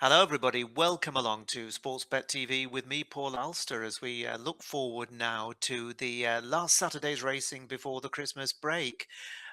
Hello, everybody. Welcome along to Sportsbet TV with me, Paul Alster, as we look forward now to the last Saturday's racing before the Christmas break.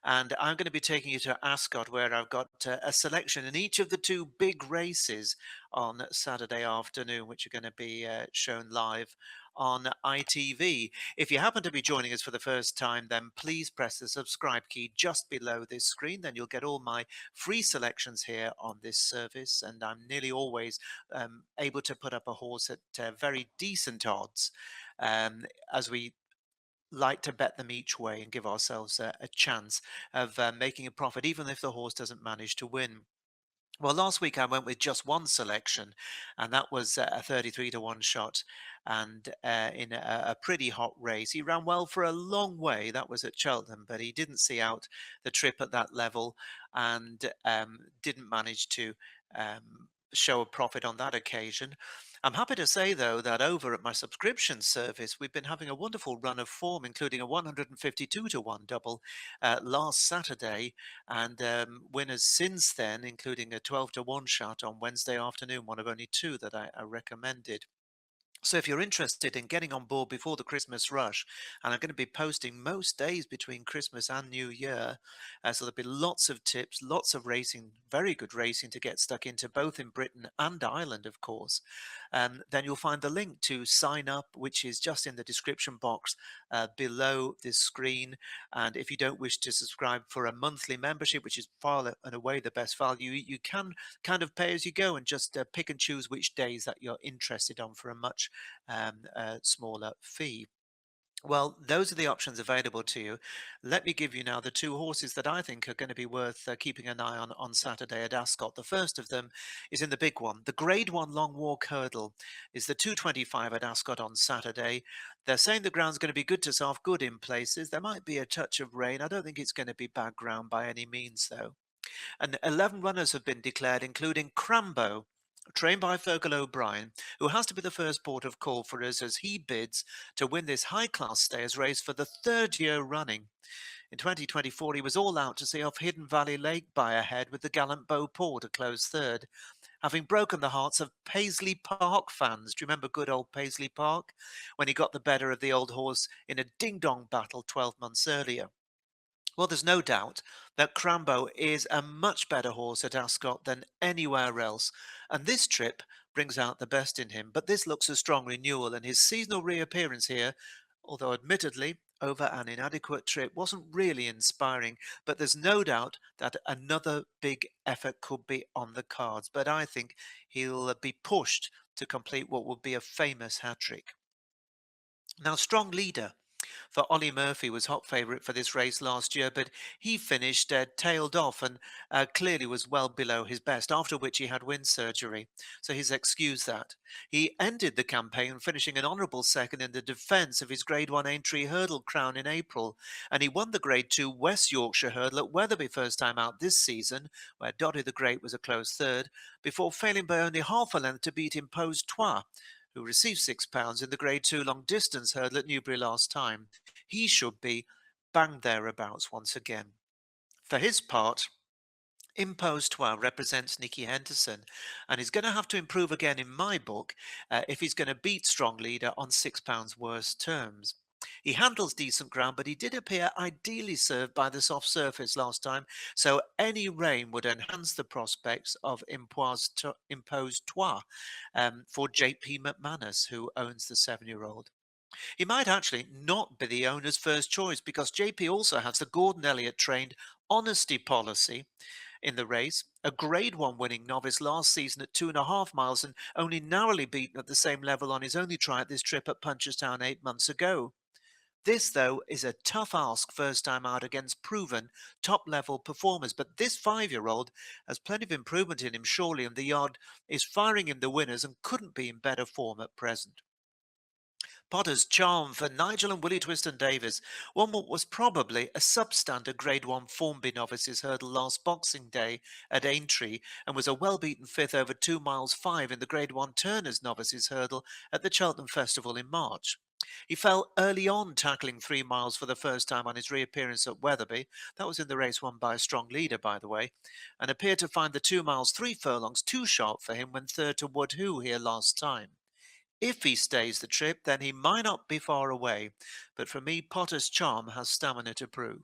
And I'm going to be taking you to Ascot, where I've got a selection in each of the two big races on Saturday afternoon, which are going to be shown live on ITV. If you happen to be joining us for the first time, then please press the subscribe key just below this screen. Then you'll get all my free selections here on this service, and I'm nearly always able to put up a horse at very decent odds, as we like to bet them each way and give ourselves a chance of making a profit, even if the horse doesn't manage to win. Well, last week I went with just one selection, and that was a 33 to 1 shot. And in a pretty hot race, he ran well for a long way. That was at Cheltenham, but he didn't see out the trip at that level and didn't manage to show a profit on that occasion. I'm happy to say, though, that over at my subscription service, we've been having a wonderful run of form, including a 152 to 1 double last Saturday, and winners since then, including a 12 to 1 shot on Wednesday afternoon, one of only two that I recommended. So if you're interested in getting on board before the Christmas rush, and I'm going to be posting most days between Christmas and New Year, so there'll be lots of tips, lots of racing, very good racing to get stuck into, both in Britain and Ireland, of course. Then you'll find the link to sign up, which is just in the description box below this screen. And if you don't wish to subscribe for a monthly membership, which is far and away the best value, you can kind of pay as you go and just pick and choose which days that you're interested on for a much smaller fee. Well, those are the options available to you. Let me give you now the two horses that I think are going to be worth keeping an eye on Saturday at Ascot. The first of them is in the big one. The Grade 1 Long Walk Hurdle is the 225 at Ascot on Saturday. They're saying the ground's going to be good to soft, good in places. There might be a touch of rain. I don't think it's going to be bad ground by any means, though. And 11 runners have been declared, including Crambo, trained by Fergal O'Brien, who has to be the first port of call for us as he bids to win this high-class stayers race for the third year running. In 2024, he was all out to see off Hidden Valley Lake by a head with the gallant Beau Paul to close third, having broken the hearts of Paisley Park fans. Do you remember good old Paisley Park? When he got the better of the old horse in a ding-dong battle 12 months earlier. Well, there's no doubt that Crambo is a much better horse at Ascot than anywhere else, and this trip brings out the best in him. But this looks a strong renewal, and his seasonal reappearance here, although admittedly over an inadequate trip, wasn't really inspiring. But there's no doubt that another big effort could be on the cards. But I think he'll be pushed to complete what would be a famous hat-trick. Now, strong leader for Ollie Murphy was hot favourite for this race last year, but he finished tailed off and clearly was well below his best, after which he had wind surgery. So he's excused that. He ended the campaign finishing an honourable second in the defence of his Grade 1 entry hurdle crown in April, and he won the Grade 2 West Yorkshire hurdle at Wetherby first time out this season, where Dottie the Great was a close third, before failing by only half a length to beat Imposed Trois, who received £6 in the Grade 2 long distance hurdle at Newbury last time. He should be bang thereabouts once again. For his part, Imposed Trois represents Nicky Henderson, and he's going to have to improve again in my book if he's going to beat strong leader on £6 worse terms. He handles decent ground, but he did appear ideally served by the soft surface last time, so any rain would enhance the prospects of Imposed Trois for JP McManus, who owns the 7-year-old. He might actually not be the owner's first choice, because JP also has the Gordon Elliott trained honesty policy in the race, a Grade 1 winning novice last season at 2.5 miles and only narrowly beaten at the same level on his only try at this trip at Punchestown 8 months ago. This, though, is a tough ask first time out against proven top-level performers, but this 5-year-old has plenty of improvement in him surely, and the yard is firing him the winners and couldn't be in better form at present. Potter's Charm for Nigel and Willie Twiston Davis won what was probably a substandard Grade 1 Formby novices hurdle last Boxing Day at Aintree, and was a well-beaten fifth over 2 miles 5 in the Grade 1 Turners novices hurdle at the Cheltenham Festival in March. He fell early on, tackling 3 miles for the first time on his reappearance at Wetherby. That was in the race won by a strong leader, by the way, and appeared to find the 2 miles 3 furlongs too sharp for him when third to Woodhoo here last time. If he stays the trip, then he might not be far away, but for me, Potter's Charm has stamina to prove.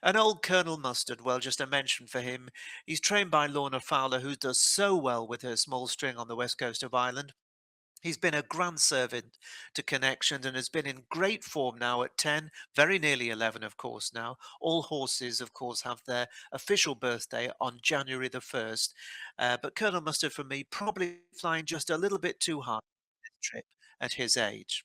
And old Colonel Mustard, well, just a mention for him. He's trained by Lorna Fowler, who does so well with her small string on the west coast of Ireland. He's been a grand servant to Connections and has been in great form now at 10, very nearly 11, of course, now. All horses, of course, have their official birthday on January the 1st. But Colonel Mustard, for me, probably flying just a little bit too high this trip at his age.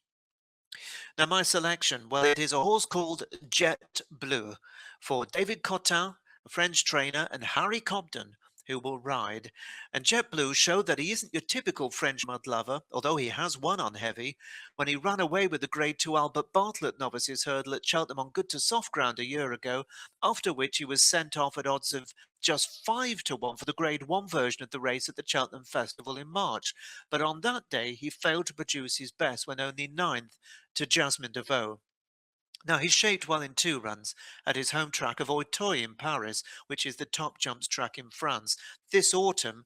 Now, my selection, well, it is a horse called Jet Bleu for David Cotin, a French trainer, and Harry Cobden, who will ride. And Jet Bleu showed that he isn't your typical French mud lover, although he has won on heavy, when he ran away with the Grade 2 Albert Bartlett novices hurdle at Cheltenham on good to soft ground a year ago, after which he was sent off at odds of just 5 to 1 for the Grade 1 version of the race at the Cheltenham Festival in March. But on that day, he failed to produce his best when only ninth to Jasmine Deveau. Now, he's shaped well in 2 runs at his home track of Auteuil in Paris, which is the top jumps track in France. This autumn,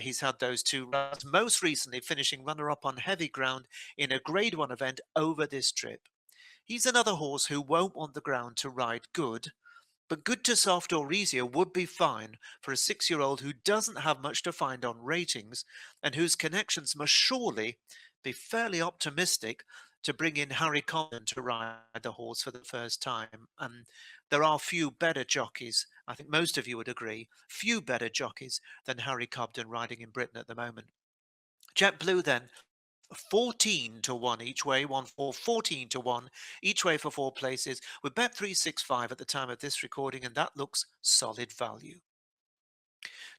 he's had those 2 runs, most recently finishing runner-up on heavy ground in a Grade 1 event over this trip. He's another horse who won't want the ground to ride good, but good to soft or easier would be fine for a 6-year-old who doesn't have much to find on ratings and whose connections must surely be fairly optimistic to bring in Harry Cobden to ride the horse for the first time. And there are few better jockeys, I think most of you would agree, few better jockeys than Harry Cobden riding in Britain at the moment. JetBlue then 14 to 1 each way, 1 4, 14 to 1 each way for 4 places. We're bet 365 at the time of this recording, and that looks solid value.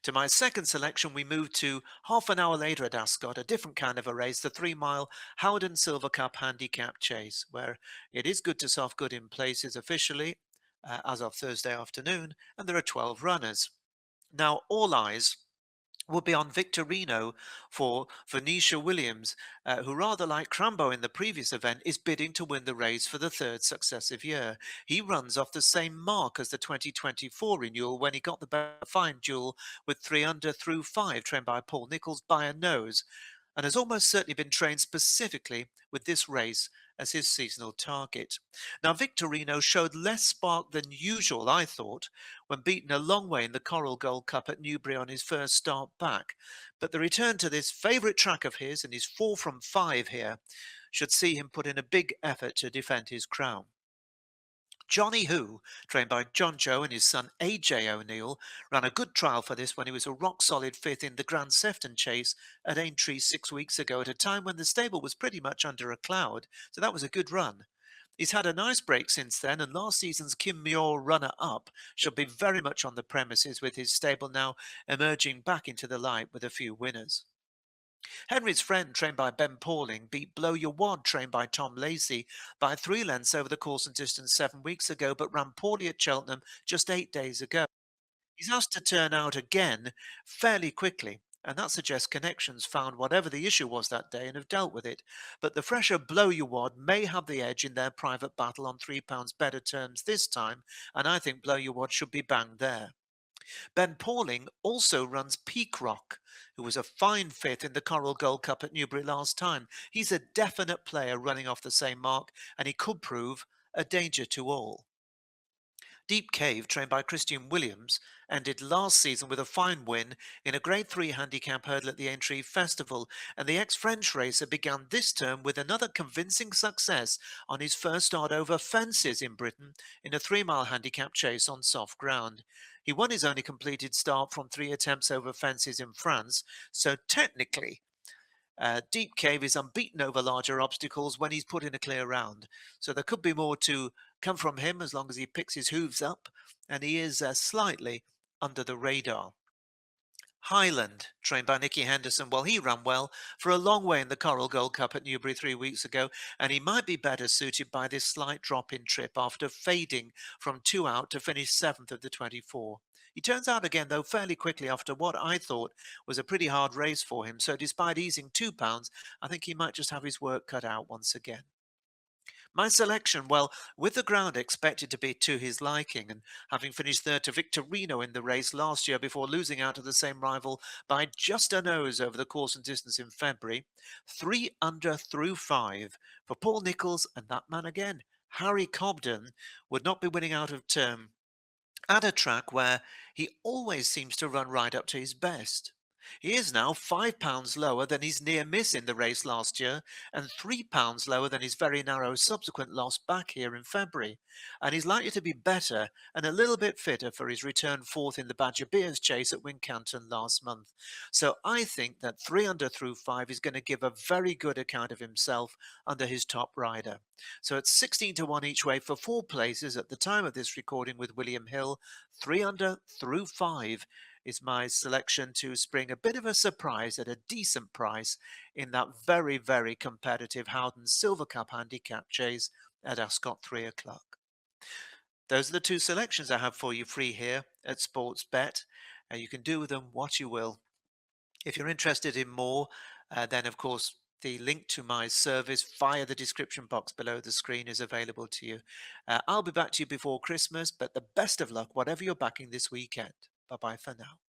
To my second selection, we move to half an hour later at Ascot, a different kind of a race, the 3 mile Howden Silver Cup Handicap Chase, where it is good to soft good in places officially as of Thursday afternoon, and there are 12 runners. Now, all eyes will be on Victorino for Venetia Williams, who, rather like Crambo in the previous event, is bidding to win the race for the third successive year. He runs off the same mark as the 2024 renewal when he got the fine duel with 3 under through 5, trained by Paul Nicholls by a nose, and has almost certainly been trained specifically with this race as his seasonal target. Now, Victorino showed less spark than usual, I thought, when beaten a long way in the Coral Gold Cup at Newbury on his first start back. But the return to this favourite track of his, and his 4 from 5 here, should see him put in a big effort to defend his crown. Johnny Who, trained by John Joe and his son AJ O'Neill, ran a good trial for this when he was a rock-solid fifth in the Grand Sefton Chase at Aintree 6 weeks ago, at a time when the stable was pretty much under a cloud, so that was a good run. He's had a nice break since then, and last season's Kim Muir runner-up shall be very much on the premises, with his stable now emerging back into the light with a few winners. Henry's Friend, trained by Ben Pauling, beat Blow Your Wad, trained by Tom Lacey, by 3 lengths over the course and distance 7 weeks ago, but ran poorly at Cheltenham just 8 days ago. He's asked to turn out again fairly quickly, and that suggests Connections found whatever the issue was that day and have dealt with it. But the fresher Blow Your Wad may have the edge in their private battle on £3 better terms this time, and I think Blow Your Wad should be banged there. Ben Pauling also runs Peak Rock, who was a fine fifth in the Coral Gold Cup at Newbury last time. He's a definite player running off the same mark, and he could prove a danger to all. Deep Cave, trained by Christian Williams, ended last season with a fine win in a Grade 3 handicap hurdle at the Aintree Festival, and the ex-French racer began this term with another convincing success on his first start over fences in Britain in a 3 mile handicap chase on soft ground. He won his only completed start from 3 attempts over fences in France, so technically Deep Cave is unbeaten over larger obstacles when he's put in a clear round. So there could be more to come from him as long as he picks his hooves up, and he is slightly under the radar. Highland, trained by Nicky Henderson, well, he ran well for a long way in the Coral Gold Cup at Newbury 3 weeks ago, and he might be better suited by this slight drop in trip after fading from 2 out to finish 7th of the 24. He turns out again, though, fairly quickly after what I thought was a pretty hard race for him, so despite easing £2, I think he might just have his work cut out once again. My selection, well, with the ground expected to be to his liking and having finished third to Victorino in the race last year before losing out to the same rival by just a nose over the course and distance in February, 3 under through 5 for Paul Nicholls and that man again. Harry Cobden would not be winning out of term at a track where he always seems to run right up to his best. He is now £5 lower than his near miss in the race last year and £3 lower than his very narrow subsequent loss back here in February. And he's likely to be better and a little bit fitter for his return fourth in the Badger Beers chase at Wincanton last month. So I think that 3 under through 5 is going to give a very good account of himself under his top rider. So it's 16 to 1 each way for 4 places at the time of this recording with William Hill. 3 under through 5 is my selection to spring a bit of a surprise at a decent price in that very, very competitive Howden Silver Cup handicap chase at Ascot 3 o'clock. Those are the two selections I have for you free here at Sportsbet. You can do with them what you will. If you're interested in more, then of course the link to my service via the description box below the screen is available to you. I'll be back to you before Christmas, but the best of luck, whatever you're backing this weekend. Bye bye for now.